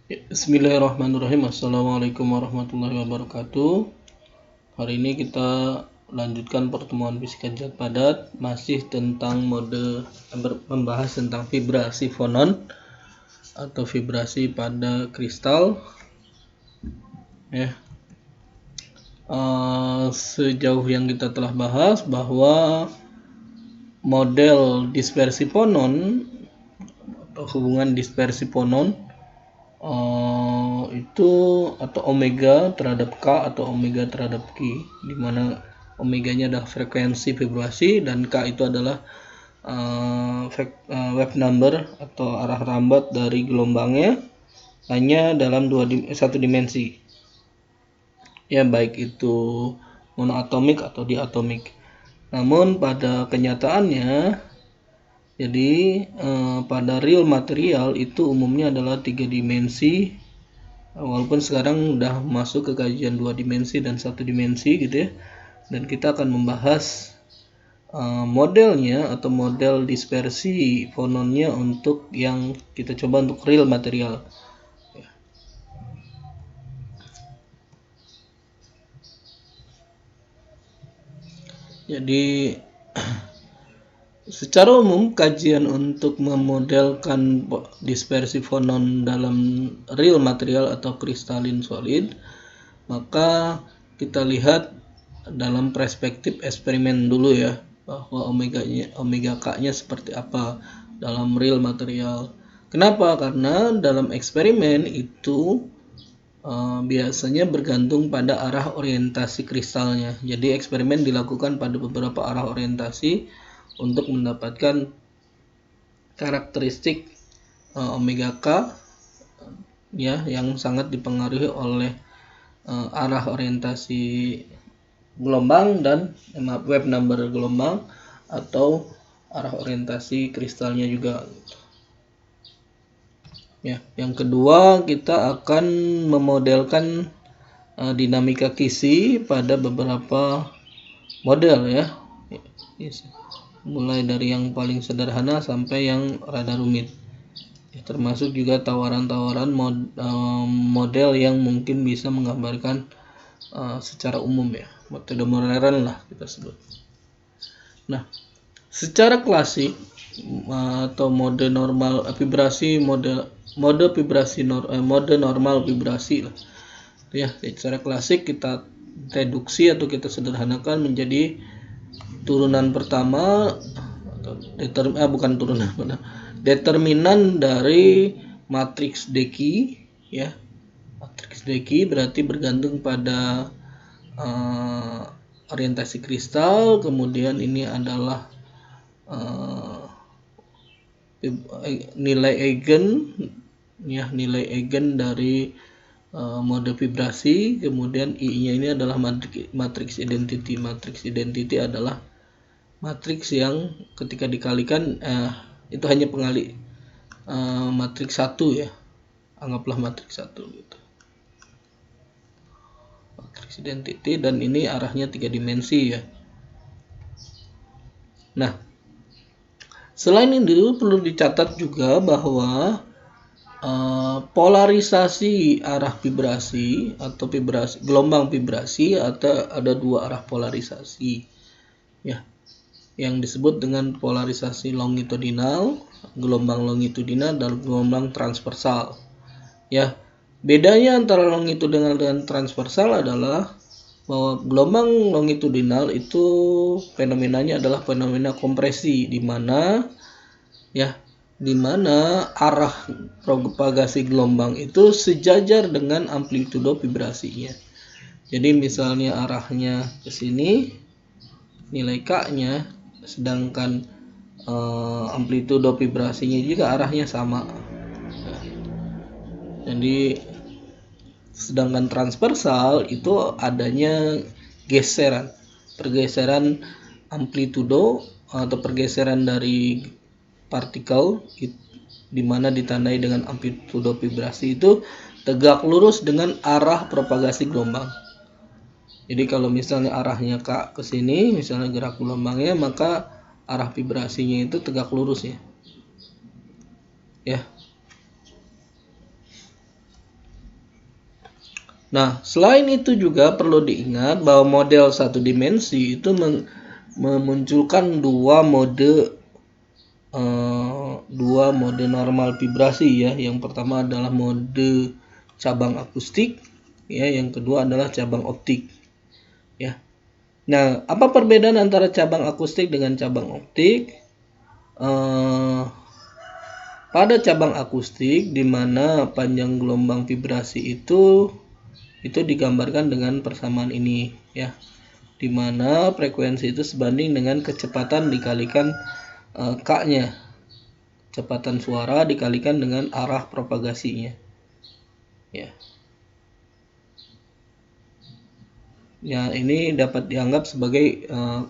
Bismillahirrahmanirrahim. Assalamualaikum warahmatullahi wabarakatuh. Hari ini kita lanjutkan pertemuan fisika zat padat, masih tentang membahas tentang vibrasi fonon atau vibrasi pada kristal. Sejauh yang kita telah bahas bahwa model dispersi fonon atau hubungan dispersi fonon itu atau omega terhadap K atau omega terhadap Q, di mana omeganya adalah frekuensi vibrasi dan K itu adalah wave number atau arah rambat dari gelombangnya hanya dalam satu dimensi, ya, baik itu monoatomik atau diatomik. Namun pada kenyataannya, jadi pada real material itu umumnya adalah 3 dimensi, walaupun sekarang udah masuk ke kajian 2 dimensi dan 1 dimensi gitu ya. Dan kita akan membahas modelnya atau model dispersi fononnya untuk yang kita coba untuk real material. Jadi secara umum kajian untuk memodelkan dispersi fonon dalam real material atau kristalin solid, maka kita lihat dalam perspektif eksperimen dulu ya, bahwa omega K-nya seperti apa dalam real material. Kenapa? Karena dalam eksperimen itu biasanya bergantung pada arah orientasi kristalnya. Jadi eksperimen dilakukan pada beberapa arah orientasi untuk mendapatkan karakteristik omega K ya, yang sangat dipengaruhi oleh arah orientasi gelombang dan wave number gelombang atau arah orientasi kristalnya juga. Ya, yang kedua kita akan memodelkan dinamika kisi pada beberapa model ya. Mulai dari yang paling sederhana sampai yang rada rumit. Termasuk juga tawaran-tawaran model yang mungkin bisa menggambarkan secara umum ya, metode modern lah kita sebut. Nah, secara klasik atau mode normal vibrasi, mode normal vibrasi lah. Ya, secara klasik kita reduksi atau kita sederhanakan menjadi turunan pertama atau determinan dari matriks Deki ya. Matriks Deki berarti bergantung pada orientasi kristal, kemudian ini adalah nilai eigen dari mode vibrasi, kemudian I-nya ini adalah matriks identity. Matriks identity adalah matriks yang ketika dikalikan itu hanya pengali matriks 1 ya. Anggaplah matriks 1 gitu. Matriks identity, dan ini arahnya 3 dimensi ya. Nah, selain itu perlu dicatat juga bahwa polarisasi arah vibrasi atau gelombang vibrasi ada 2 arah polarisasi ya, yang disebut dengan polarisasi longitudinal, gelombang longitudinal, dan gelombang transversal. Ya, bedanya antara longitudinal dan transversal adalah bahwa gelombang longitudinal itu fenomenanya adalah fenomena kompresi, di mana arah propagasi gelombang itu sejajar dengan amplitudo vibrasinya. Jadi misalnya arahnya ke sini, nilai K-nya, sedangkan amplitudo vibrasinya juga arahnya sama. Jadi sedangkan transversal itu adanya pergeseran amplitudo atau pergeseran dari partikel, di mana ditandai dengan amplitudo vibrasi itu tegak lurus dengan arah propagasi gelombang. Jadi kalau misalnya arahnya K ke sini, misalnya gerak gelombangnya, maka arah vibrasinya itu tegak lurus ya. Nah, selain itu juga perlu diingat bahwa model satu dimensi itu memunculkan dua mode normal vibrasi ya. Yang pertama adalah mode cabang akustik ya, yang kedua adalah cabang optik ya. Nah, apa perbedaan antara cabang akustik dengan cabang optik? Pada cabang akustik, di mana panjang gelombang vibrasi itu digambarkan dengan persamaan ini ya, di mana frekuensi itu sebanding dengan kecepatan dikalikan K-nya, kecepatan suara dikalikan dengan arah propagasinya ya. Ya, ini dapat dianggap sebagai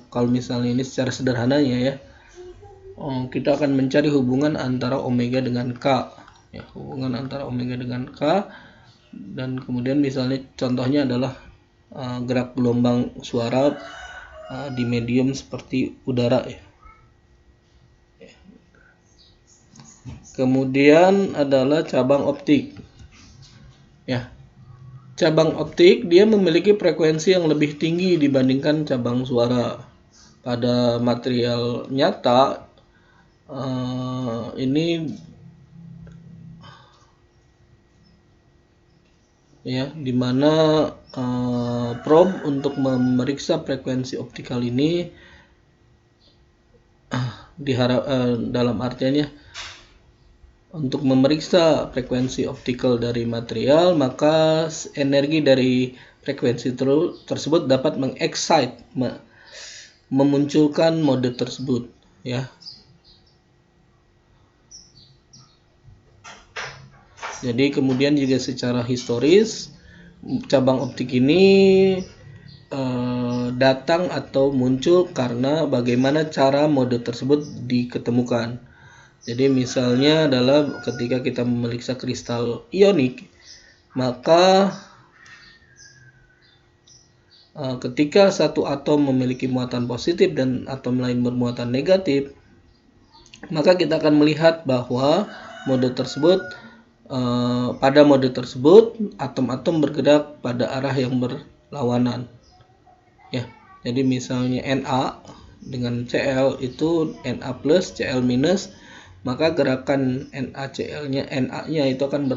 kalau misalnya ini secara sederhananya ya, kita akan mencari hubungan antara omega dengan K ya, hubungan antara omega dengan K. Dan kemudian misalnya contohnya adalah gerak gelombang suara di medium seperti udara ya. Kemudian adalah cabang optik ya. Cabang optik dia memiliki frekuensi yang lebih tinggi dibandingkan cabang suara. Pada material nyata ini ya, dimana probe untuk memeriksa frekuensi optikal ini dalam artiannya untuk memeriksa frekuensi optikal dari material, maka energi dari frekuensi tersebut dapat mengexcite, memunculkan mode tersebut ya. Jadi kemudian juga secara historis cabang optik ini datang atau muncul karena bagaimana cara mode tersebut diketemukan. Jadi misalnya adalah ketika kita memeriksa kristal ionik, maka ketika satu atom memiliki muatan positif dan atom lain bermuatan negatif, maka kita akan melihat bahwa pada mode tersebut atom-atom bergerak pada arah yang berlawanan ya. Jadi misalnya Na dengan Cl itu Na plus Cl minus, maka gerakan NaCl-nya Na-nya itu akan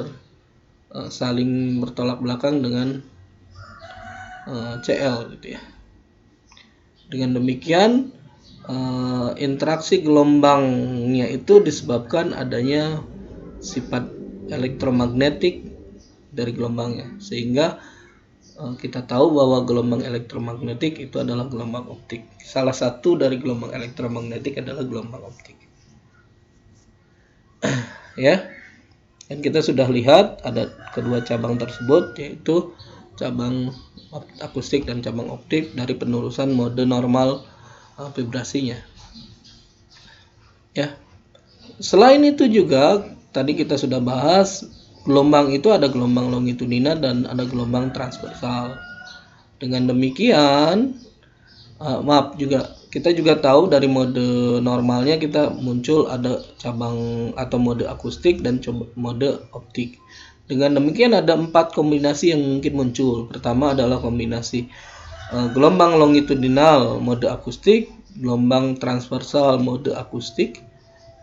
saling bertolak belakang dengan Cl gitu ya. Dengan demikian interaksi gelombangnya itu disebabkan adanya sifat elektromagnetik dari gelombangnya, sehingga kita tahu bahwa gelombang elektromagnetik itu adalah gelombang optik. Salah satu dari gelombang elektromagnetik adalah gelombang optik ya. Dan kita sudah lihat ada kedua cabang tersebut, yaitu cabang akustik dan cabang optik dari penerusan mode normal vibrasinya ya. Selain itu juga tadi kita sudah bahas gelombang itu ada gelombang longitudinal dan ada gelombang transversal. Dengan demikian kita juga tahu dari mode normalnya kita muncul ada cabang atau mode akustik dan mode optik. Dengan demikian ada 4 kombinasi yang mungkin muncul. Pertama adalah kombinasi gelombang longitudinal mode akustik, gelombang transversal mode akustik,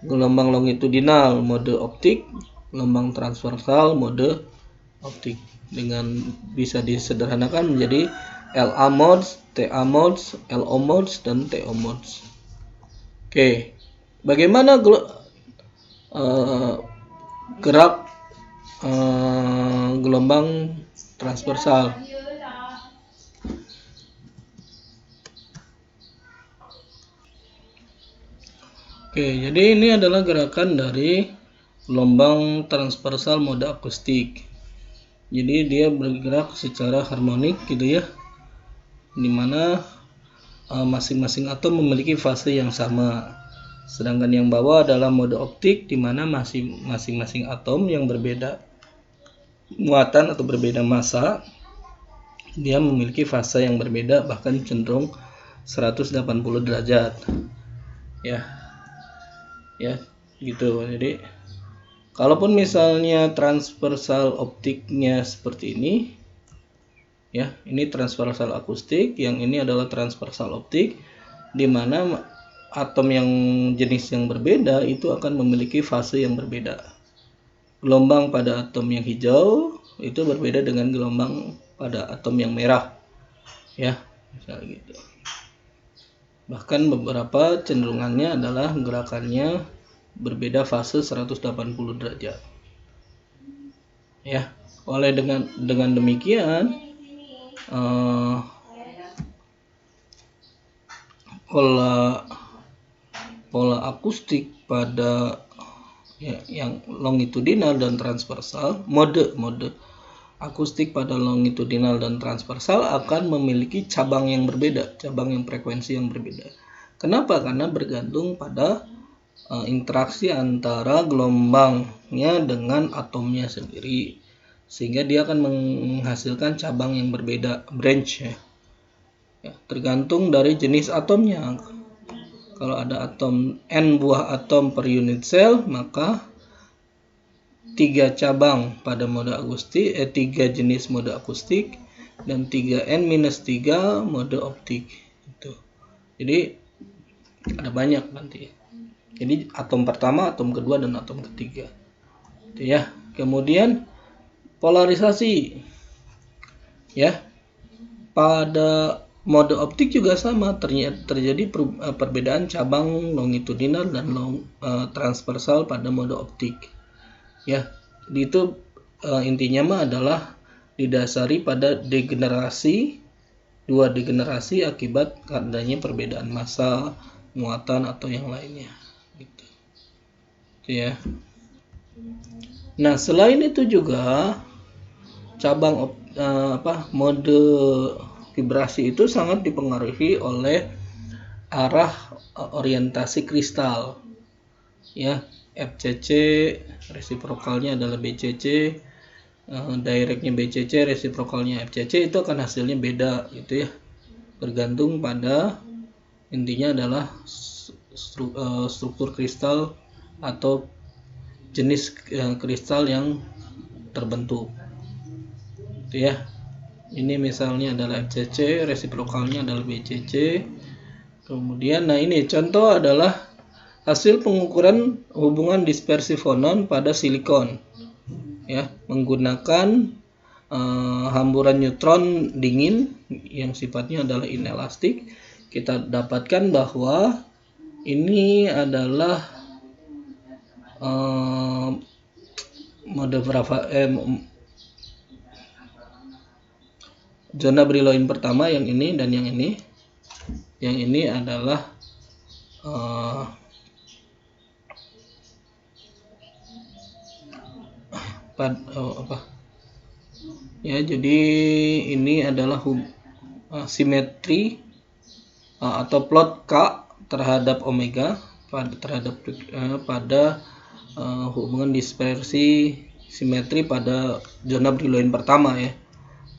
gelombang longitudinal mode optik, gelombang transversal mode optik. Dengan bisa disederhanakan menjadi LA modes, TA modes, LO modes, dan TO modes. Oke, bagaimana gerak gelombang transversal? Oke, jadi ini adalah gerakan dari gelombang transversal mode akustik. Jadi dia bergerak secara harmonik gitu ya, dimana masing-masing atom memiliki fase yang sama. Sedangkan yang bawah adalah mode optik, dimana masing-masing atom yang berbeda muatan atau berbeda massa, dia memiliki fase yang berbeda, bahkan cenderung 180 derajat ya gitu. Jadi kalaupun misalnya transversal optiknya seperti ini, Ya, ini transversal akustik, yang ini adalah transversal optik, di mana atom yang jenis yang berbeda itu akan memiliki fase yang berbeda. Gelombang pada atom yang hijau itu berbeda dengan gelombang pada atom yang merah. Ya, misalnya gitu. Bahkan beberapa cenderungannya adalah gerakannya berbeda fase 180 derajat. Ya, oleh dengan demikian pola akustik pada yang longitudinal dan transversal, mode akustik pada longitudinal dan transversal akan memiliki cabang yang berbeda, cabang yang frekuensi yang berbeda. Kenapa? Karena bergantung pada interaksi antara gelombangnya dengan atomnya sendiri, sehingga dia akan menghasilkan cabang yang berbeda, branch ya. Tergantung dari jenis atomnya. Kalau ada atom n buah atom per unit cell, maka 3 cabang pada mode akustik, 3 jenis mode akustik, dan 3n-3 mode optik. Itu. Jadi ada banyak nanti. Jadi atom pertama, atom kedua, dan atom ketiga. Itu ya. Kemudian polarisasi. Ya. Pada mode optik juga sama, terjadi perbedaan cabang longitudinal dan transversal pada mode optik. Ya, itu intinya mah adalah didasari pada dua degenerasi akibat adanya perbedaan massa, muatan atau yang lainnya. Gitu. Itu ya. Nah, selain itu juga cabang mode vibrasi itu sangat dipengaruhi oleh arah orientasi kristal. Ya, FCC resiprokalnya adalah BCC, directnya BCC, resiprokalnya FCC, itu akan hasilnya beda gitu ya. Bergantung pada, intinya adalah struktur kristal atau jenis kristal yang terbentuk. Gitu ya. Ini misalnya adalah FCC, resiprokalnya adalah BCC. Kemudian, nah ini contoh adalah hasil pengukuran hubungan dispersi fonon pada silikon. Ya, menggunakan hamburan neutron dingin yang sifatnya adalah inelastik, kita dapatkan bahwa ini adalah mode zona Brillouin pertama, yang ini dan yang ini. Yang ini adalah ya, jadi ini adalah simetri atau plot K terhadap omega pada hubungan dispersi simetri pada zona Brillouin pertama ya.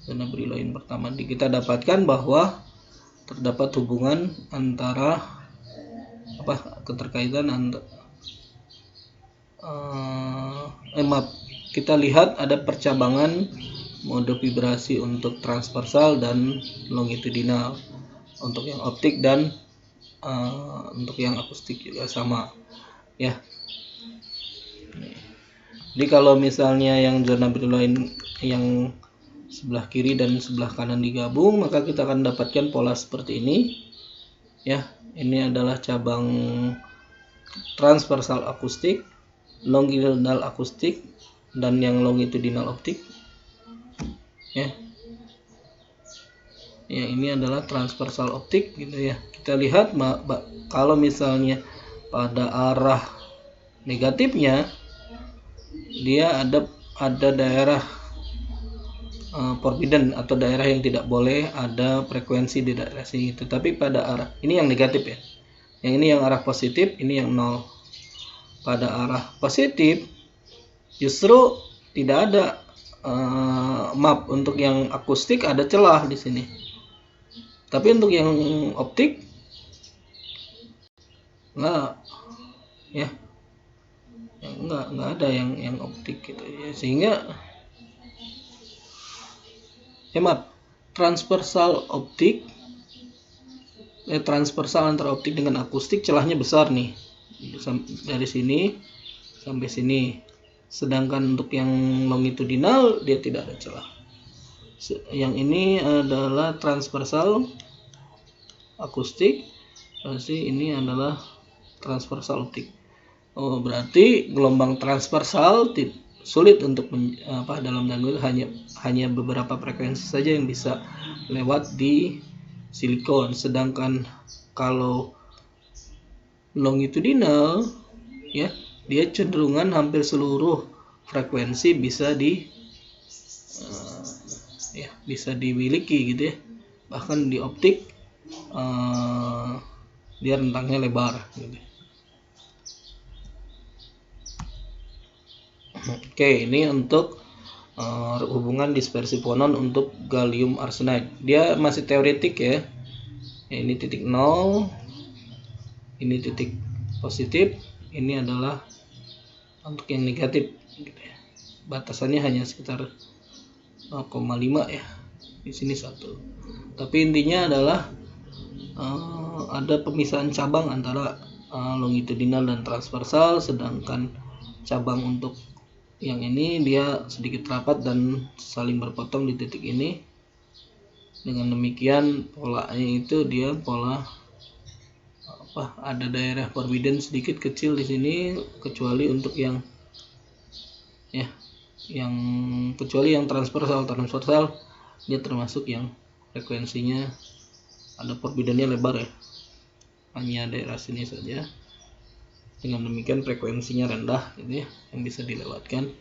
Zona Brillouin pertama, kita dapatkan bahwa terdapat hubungan antara keterkaitan antara kita lihat ada percabangan mode vibrasi untuk transversal dan longitudinal, untuk yang optik, dan untuk yang akustik juga sama ya. Jadi kalau misalnya yang zona Brillouin yang sebelah kiri dan sebelah kanan digabung, maka kita akan dapatkan pola seperti ini ya. Ini adalah cabang transversal akustik, longitudinal akustik, dan yang longitudinal optik ya. Ya, ini adalah transversal optik gitu ya. Kita lihat kalau misalnya pada arah negatifnya dia ada daerah forbidden atau daerah yang tidak boleh ada frekuensi di daerah sini. Tetapi pada arah ini yang negatif ya. Yang ini yang arah positif, ini yang nol. Pada arah positif justru tidak ada map. Untuk yang akustik ada celah di sini. Tapi untuk yang optik enggak ya. Enggak ada yang optik gitu ya. Sehingga hemat. transversal optik, transversal antara optik dengan akustik celahnya besar nih, dari sini sampai sini. Sedangkan untuk yang longitudinal dia tidak ada celah. Yang ini adalah transversal akustik, berarti ini adalah transversal optik. Oh, berarti gelombang transversal sulit untuk dalam dangdut, hanya beberapa frekuensi saja yang bisa lewat di silikon. Sedangkan kalau longitudinal ya, dia cenderungan hampir seluruh frekuensi bisa bisa dimiliki gitu ya. Bahkan di optik dia rentangnya lebar gitu. Oke, ini untuk hubungan dispersi fonon untuk gallium arsenide. Dia masih teoretik ya. Ini titik 0, ini titik positif, ini adalah untuk yang negatif gitu ya. Batasannya hanya sekitar 0,5 ya. Di sini 1. Tapi intinya adalah ada pemisahan cabang antara longitudinal dan transversal, sedangkan cabang untuk yang ini dia sedikit rapat dan saling berpotong di titik ini. Dengan demikian polanya itu dia pola ada daerah forbidden sedikit kecil di sini, kecuali untuk yang kecuali yang transversal dia termasuk yang frekuensinya ada forbiddennya lebar ya, hanya daerah sini saja. Dengan demikian frekuensinya rendah gitu ya, yang bisa dilewatkan.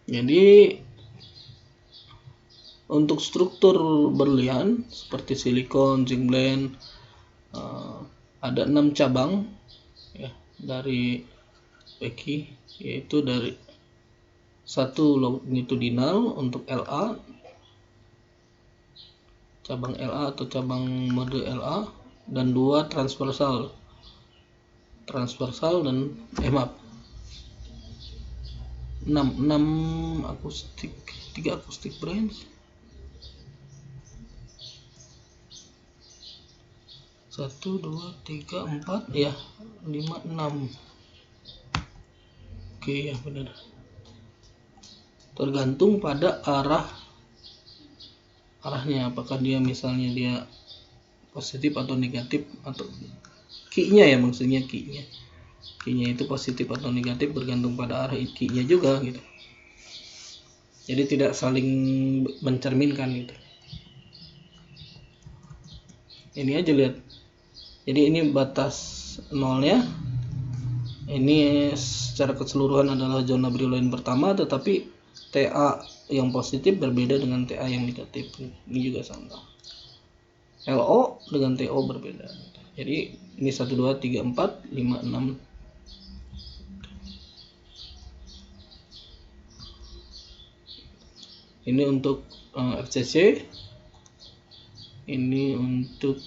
Jadi untuk struktur berlian seperti silikon, zinc blende, ada 6 cabang ya dari Becky, yaitu dari 1 longitudinal untuk La, cabang La atau cabang mode La, dan 2 transversal dan maaf 6 akustik, 3 akustik branch, 1 2 3 4 ya 5 6. Oke ya benar, tergantung pada arahnya, apakah dia misalnya dia positif atau negatif, atau key-nya ya, maksudnya key-nya itu positif atau negatif bergantung pada arah key-nya juga gitu. Jadi tidak saling mencerminkan gitu. Ini aja lihat. Jadi ini batas nolnya. Ini secara keseluruhan adalah zona brilliant pertama, tetapi TA yang positif berbeda dengan TA yang negatif. Ini juga sama. LO dengan TO berbeda. Jadi ini 1 2 3 4 5 6. Ini untuk FCC. Ini untuk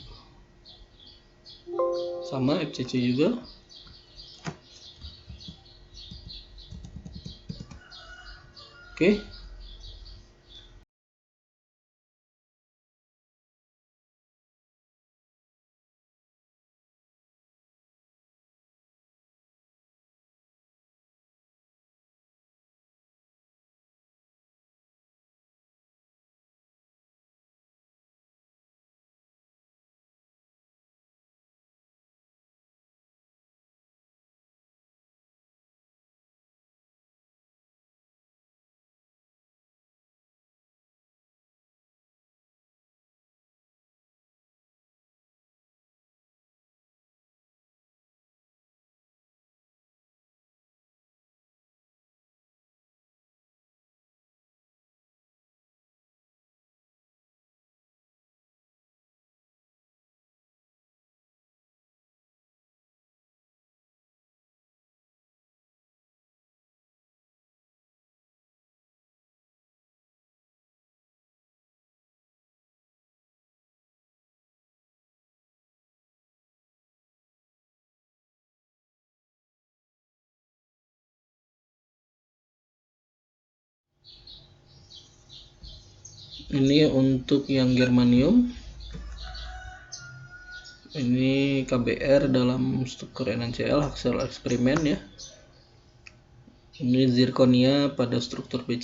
sama FCC juga. Oke. Ini untuk yang germanium, ini KBr dalam struktur NaCl hasil eksperimen ya. Ini zirconia pada struktur BCl.